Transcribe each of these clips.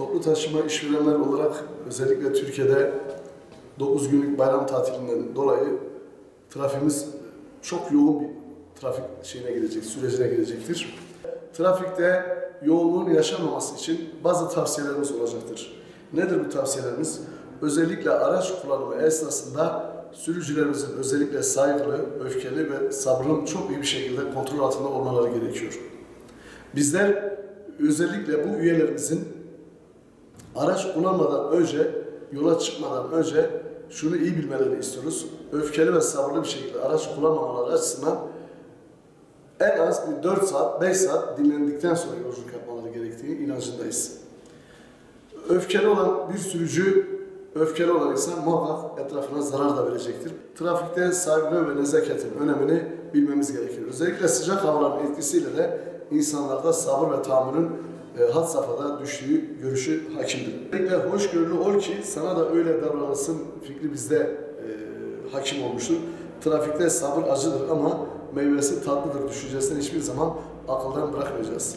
Toplu taşıma işverenler olarak özellikle Türkiye'de 9 günlük bayram tatilinden dolayı trafiğimiz çok yoğun bir trafik sürecine girecektir. Trafikte yoğunluğun yaşanmaması için bazı tavsiyelerimiz olacaktır. Nedir bu tavsiyelerimiz? Özellikle araç kullanımı esnasında sürücülerimizin özellikle saygılı, öfkeli ve sabrın çok iyi bir şekilde kontrol altında olmaları gerekiyor. Bizler özellikle bu üyelerimizin araç kullanmadan önce, yola çıkmadan önce şunu iyi bilmelerini istiyoruz. Öfkeli ve sabırlı bir şekilde araç kullanmamaları açısından en az bir 4 saat, 5 saat dinlendikten sonra yolculuk yapmaları gerektiği inancındayız. Öfkeli olan bir sürücü, öfkeli olan insan muhakkak etrafına zarar da verecektir. Trafikte saygı ve nezaketin önemini bilmemiz gerekir. Özellikle sıcak havaların etkisiyle de insanlarda sabır ve tahammülün had safhada düştüğü görüşü hakimdir. Özellikle hoşgörülü ol ki sana da öyle davranılsın fikri bizde hakim olmuştur. Trafikte sabır acıdır ama meyvesi tatlıdır düşüncesini hiçbir zaman akıldan bırakmayacağız.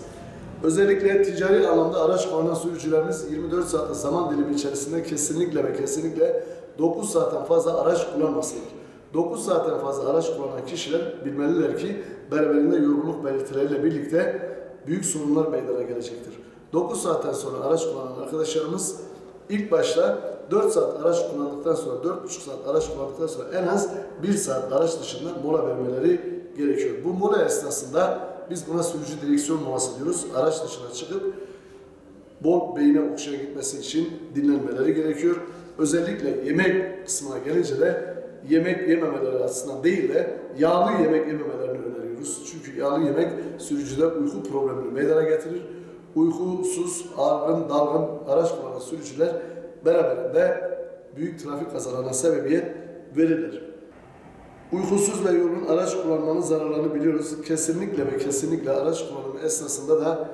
Özellikle ticari anlamda araç kullanan sürücülerimiz 24 saatlik zaman dilimi içerisinde kesinlikle ve kesinlikle 9 saatten fazla araç kullanmasınlar. 9 saatten fazla araç kullanan kişiler bilmeliler ki beraberinde yorgunluk belirtileriyle birlikte büyük sorunlar meydana gelecektir. 9 saatten sonra araç kullanan arkadaşlarımız ilk başta 4 saat araç kullandıktan sonra, 4,5 saat araç kullandıktan sonra en az 1 saat araç dışında mola vermeleri gerekiyor. Bu mola esnasında biz buna sürücü direksiyon molası diyoruz. Araç dışına çıkıp bol beyine oksijen gitmesi için dinlenmeleri gerekiyor. Özellikle yemek kısmına gelince de yemek yememeleri açısından değil de yağlı yemek yememelerini öneriyoruz. Çünkü yağlı yemek sürücüde uyku problemini meydana getirir. Uykusuz, argın, dalgın araç kullanan sürücüler beraberinde büyük trafik kazalarına sebebiyet verirler. Uykusuz ve yorgun araç kullanmanın zararlarını biliyoruz. Kesinlikle ve kesinlikle araç kullanımı esnasında da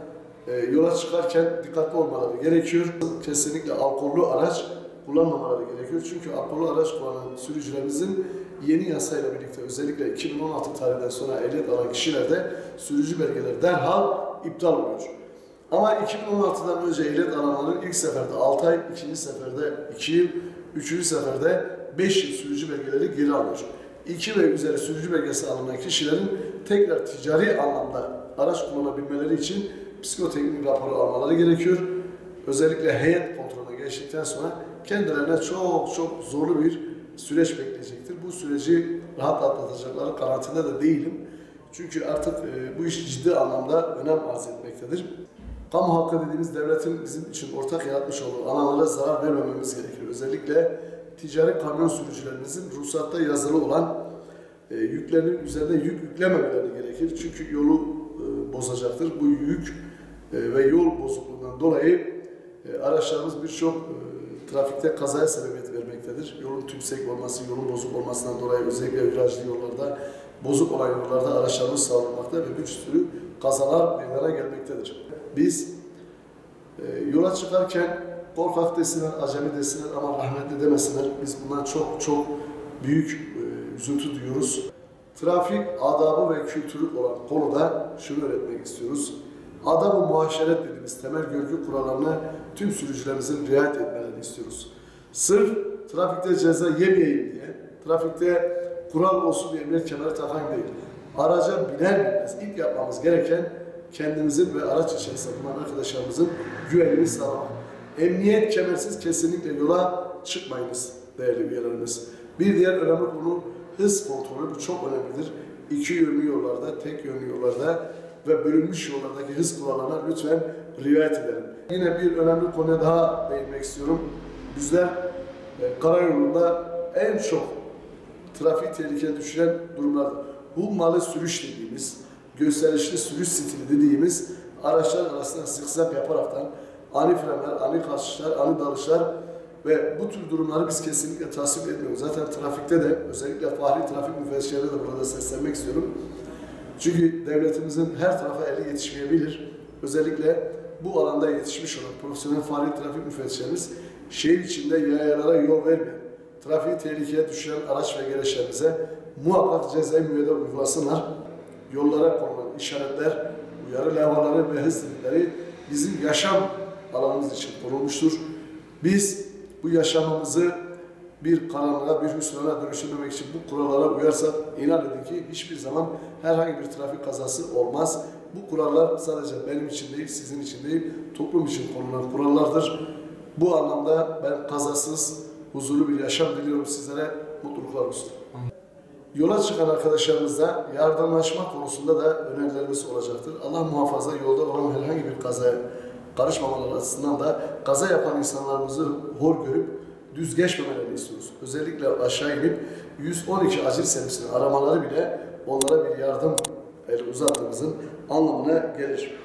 yola çıkarken dikkatli olmaları gerekiyor. Kesinlikle alkollü araç kullanmamaları gerekiyor. Çünkü alkollü araç kullanan sürücülerimizin yeni yasayla birlikte özellikle 2016 tarihinden sonra ehliyet alan kişilerde sürücü belgeleri derhal iptal oluyor. Ama 2016'dan önce ehliyet alanların ilk seferde 6 ay, ikinci seferde 2 yıl, üçüncü seferde 5 yıl sürücü belgeleri geri alıyor. 2 ve üzeri sürücü belgesi alınan kişilerin tekrar ticari anlamda araç kullanabilmeleri için psikoteknik raporu almaları gerekiyor. Özellikle heyet kontrolüne geçtikten sonra kendilerine çok zorlu bir süreç bekleyecektir. Bu süreci rahat atlatacakları kanaatinde de değilim. Çünkü artık bu iş ciddi anlamda önem arz etmektedir. Kamu hakkı dediğimiz devletin bizim için ortak yaratmış olduğu alanlara zarar vermememiz gerekir. Özellikle ticari kamyon sürücülerimizin ruhsatta yazılı olan yüklerinin üzerine yük yüklememeleri gerekir. Çünkü yolu bozacaktır. Bu yük ve yol bozukluğundan dolayı araçlarımız birçok trafikte kazaya sebebiyet vermektedir. Yolun tümsek olması, yolun bozuk olmasından dolayı özellikle virajlı yollarda, bozuk olan yollarda araçlarımız savrulmakta ve bir sürü kazalar meydana gelmektedir. Biz yola çıkarken korkak desinler, acemi desinler ama rahmetli demesinler. Biz bundan çok büyük üzüntü duyuyoruz. Trafik adabı ve kültürü olan konuda şunu öğretmek istiyoruz. Adab-ı muaşeret dediğimiz temel görgü kurallarına tüm sürücülerimizin riayet etmelerini istiyoruz. Sırf trafikte ceza yemeyeyim diye, trafikte kural olsun diye emniyet kemeri takan değil. Araca biner binmez ilk yapmamız gereken kendimizin ve araç içerisinde bulunan arkadaşlarımızın güvenliğini sağlamak. Emniyet kemersiz kesinlikle yola çıkmayınız değerli üyelerimiz. Bir diğer önemli konu hız kontrolü. Bu çok önemlidir. 2 yönlü yollarda, tek yönlü yollarda ve bölünmüş yollardaki hız kurallarına lütfen riayet edelim. Yine bir önemli konuya daha değinmek istiyorum. Bizler karayolunda en çok trafiği tehlikeye düşüren durumlar hummalı sürüş dediğimiz, gösterişli sürüş stili dediğimiz araçlar arasında zikzak yaparaktan ani frenler, ani kaçışlar, ani dalışlar ve bu tür durumları biz kesinlikle tasvip etmiyoruz. Zaten trafikte de özellikle fahri trafik müfettişlerine de burada seslenmek istiyorum. Çünkü devletimizin her tarafa eli yetişmeyebilir. Özellikle bu alanda yetişmiş olan profesyonel fahri trafik müfettişlerimiz şehir içinde yayalara yol vermeyen, trafiği tehlikeye düşüren araç ve gereçlerimize muhakkak cezai müeyyide uygulasınlar. Yollara konulan işaretler, uyarı levhaları ve hız limitleri bizim yaşam alanımız için konulmuştur. Biz bu yaşamımızı bir karanlığa, bir hüsrana dönüştürmemek için bu kurallara uyarsak, inan edin ki hiçbir zaman herhangi bir trafik kazası olmaz. Bu kurallar sadece benim için değil, sizin için değil, toplum için konulan kurallardır. Bu anlamda ben kazasız, huzurlu bir yaşam diliyorum sizlere. Mutluluklar olsun. Yola çıkan arkadaşlarımızla yardımlaşma konusunda da önerilerimiz olacaktır. Allah muhafaza, yolda olan herhangi bir kazaya karışmamaları açısından da kaza yapan insanlarımızı hor görüp düz geçmemelerini istiyoruz. Özellikle aşağı inip 112 acil servisini aramaları bile onlara bir yardım eli uzattığımızın anlamına gelir.